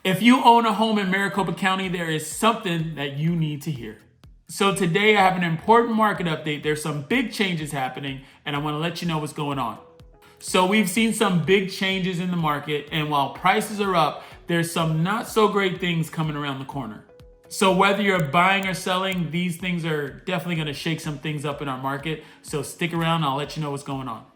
If you own a home in Maricopa County, there is something that you need to hear. So today I have an important market update. There's some big changes happening, and I want to let you know what's going on. So we've seen some big changes in the market, and while prices are up, there's some not so great things coming around the corner. So whether you're buying or selling, these things are definitely going to shake some things up in our market. So stick around, I'll let you know what's going on.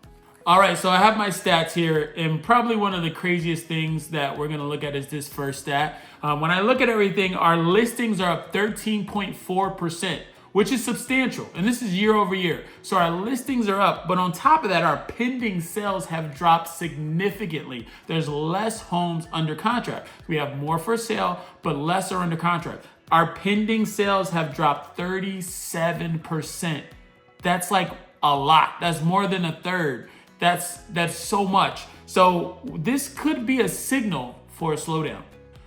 All right, so I have my stats here, and probably one of the craziest things that we're gonna look at is this first stat. When I look at everything, our listings are up 13.4%, which is substantial, and this is year over year. So our listings are up, but on top of that, our pending sales have dropped significantly. There's less homes under contract. We have more for sale, but less are under contract. Our pending sales have dropped 37%. That's like a lot. That's more than a third. That's so much. So this could be a signal for a slowdown.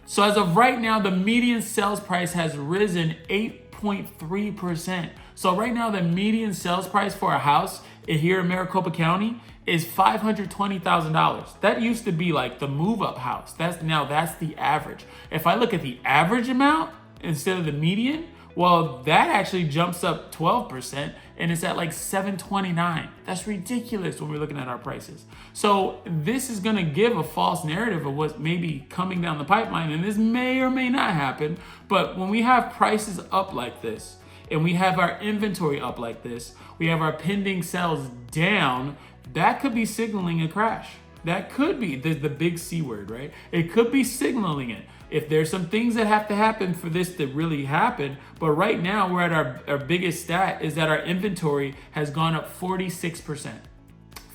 So as of right now, the median sales price has risen 8.3%. So right now, the median sales price for a house here in Maricopa County is $520,000. That used to be like the move-up house. That's the average. If I look at the average amount instead of the median, well, that actually jumps up 12% and it's at like $729. That's ridiculous when we're looking at our prices. So this is gonna give a false narrative of what's maybe coming down the pipeline, and this may or may not happen. But when we have prices up like this, and we have our inventory up like this, we have our pending sales down, that could be signaling a crash. That could be the big C word, right? It could be signaling it. If there's some things that have to happen for this to really happen, but right now we're at our biggest stat is that our inventory has gone up 46%.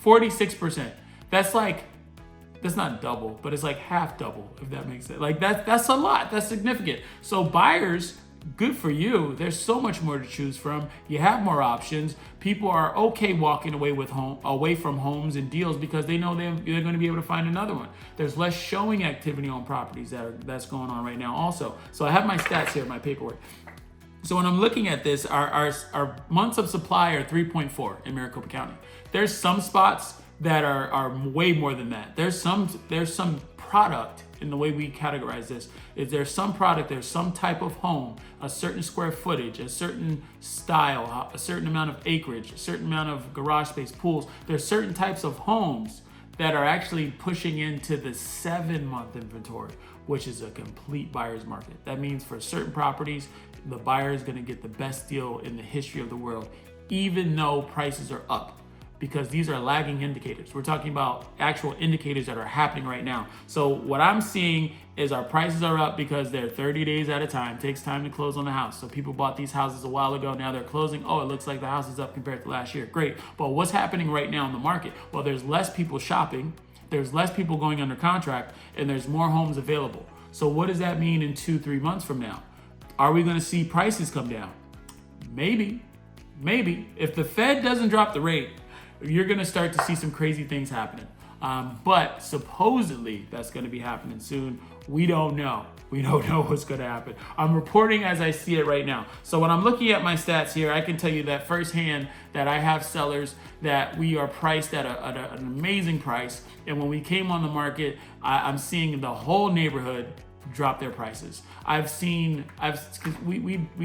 46%. That's not double, but it's like half double, if that makes sense. Like that's a lot. That's significant. So buyers, good for you. There's so much more to choose from. You have more options. People are okay walking away from homes and deals because they know they're going to be able to find another one. There's less showing activity on properties that's going on right now also. So I have my stats here, my paperwork. So when I'm looking at this, our months of supply are 3.4 in Maricopa County. There's some spots that are way more than that. There's some product in the way we categorize this. Is there's some product, there's some type of home, a certain square footage, a certain style, a certain amount of acreage, a certain amount of garage space, pools. There's certain types of homes that are actually pushing into the 7-month inventory, which is a complete buyer's market. That means for certain properties, the buyer is gonna get the best deal in the history of the world, even though prices are up, because these are lagging indicators. We're talking about actual indicators that are happening right now. So what I'm seeing is our prices are up because they're 30 days at a time. It takes time to close on the house. So people bought these houses a while ago. Now they're closing. Oh, it looks like the house is up compared to last year. Great. But what's happening right now in the market? Well, there's less people shopping. There's less people going under contract, and there's more homes available. So what does that mean in 2-3 months from now? Are we going to see prices come down? Maybe. If the Fed doesn't drop the rate, you're going to start to see some crazy things happening. But supposedly that's going to be happening soon. We don't know. We don't know what's going to happen. I'm reporting as I see it right now. So when I'm looking at my stats here, I can tell you that firsthand that I have sellers that we are priced at an amazing price. And when we came on the market, I'm seeing the whole neighborhood drop their prices. We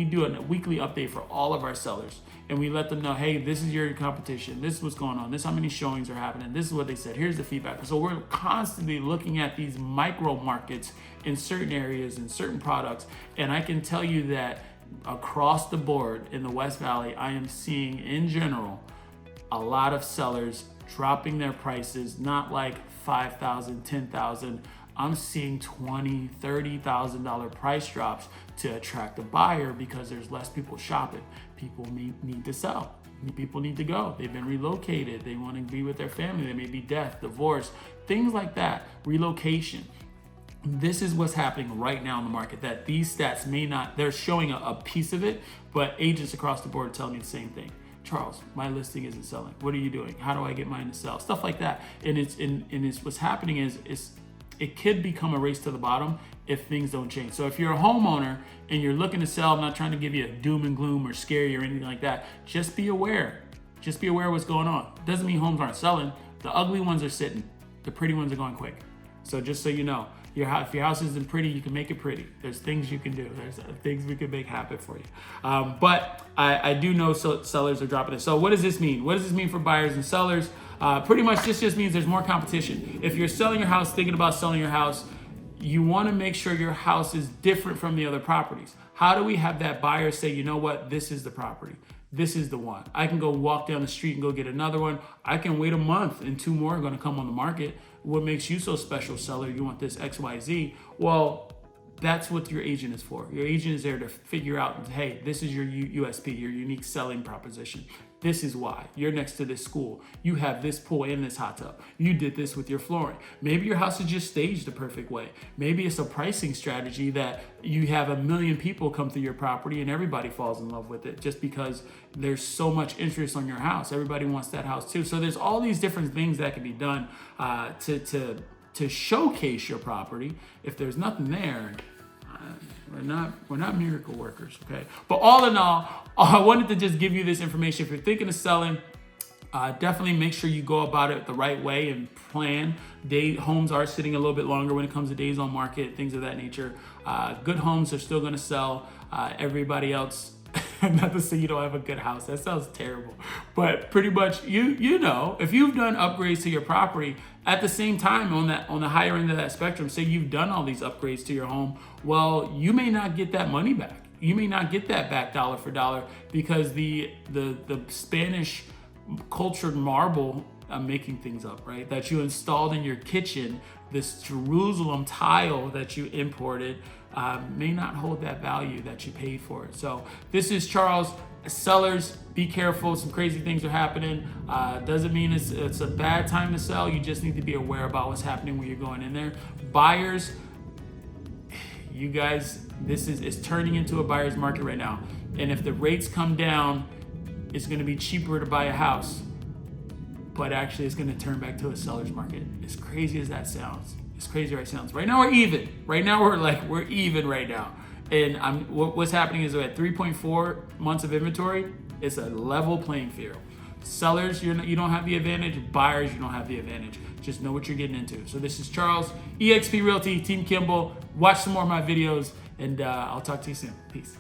do a weekly update for all of our sellers, and we let them know, hey, this is your competition, this is what's going on, this is how many showings are happening, this is what they said, here's the feedback. So we're constantly looking at these micro markets in certain areas and certain products, and I can tell you that across the board in the West Valley, I am seeing in general a lot of sellers dropping their prices, not like $5,000, $10,000. I'm seeing $20,000, $30,000 price drops to attract a buyer because there's less people shopping. People need to sell. People need to go. They've been relocated. They want to be with their family. There may be death, divorce, things like that, relocation. This is what's happening right now in the market, that these stats may not, they're showing a piece of it, but agents across the board are telling me the same thing. Charles, my listing isn't selling. What are you doing? How do I get mine to sell? Stuff like that. And it's what's happening is it could become a race to the bottom if things don't change. So if you're a homeowner and you're looking to sell, I'm not trying to give you a doom and gloom or scare you or anything like that. Just be aware. Just be aware of what's going on. Doesn't mean homes aren't selling. The ugly ones are sitting. The pretty ones are going quick. So just so you know, If your house isn't pretty, you can make it pretty. There's things you can do. There's things we can make happen for you. But I do know sellers are dropping it. So what does this mean? What does this mean for buyers and sellers? Pretty much this just means there's more competition. If you're selling your house, thinking about selling your house, you want to make sure your house is different from the other properties. How do we have that buyer say, you know what, this is the property. This is the one. I can go walk down the street and go get another one. I can wait a month and 2 more are going to come on the market. What makes you so special, seller? You want this XYZ. Well, that's what your agent is for. Your agent is there to figure out, hey, this is your USP, your unique selling proposition. This is why. You're next to this school. You have this pool and this hot tub. You did this with your flooring. Maybe your house is just staged the perfect way. Maybe it's a pricing strategy that you have 1 million people come through your property and everybody falls in love with it just because there's so much interest on your house. Everybody wants that house too. So there's all these different things that can be done to showcase your property. If there's nothing there, we're not miracle workers, okay? But all in all, I wanted to just give you this information. If you're thinking of selling, definitely make sure you go about it the right way and plan. Homes are sitting a little bit longer when it comes to days on market, things of that nature. Good homes are still going to sell. Everybody else, not to say you don't have a good house. That sounds terrible. But pretty much, you know, if you've done upgrades to your property at the same time on the higher end of that spectrum, say you've done all these upgrades to your home, well, you may not get that money back. You may not get that back dollar for dollar because the Spanish cultured marble, I'm making things up, right, that you installed in your kitchen, this Jerusalem tile that you imported, may not hold that value that you paid for it. So this is Charles. Sellers, be careful. Some crazy things are happening. Doesn't mean it's a bad time to sell. You just need to be aware about what's happening when you're going in there. Buyers, you guys, it's turning into a buyer's market right now. And if the rates come down, it's going to be cheaper to buy a house. But actually, it's going to turn back to a seller's market. As crazy as that sounds. As crazy as it sounds. Right now, we're even. Right now, we're even right now. And what's happening is we're at 3.4 months of inventory. It's a level playing field. Sellers, you don't have the advantage. Buyers, you don't have the advantage. Just know what you're getting into. So this is Charles, eXp Realty, Team Kimball. Watch some more of my videos, and I'll talk to you soon. Peace.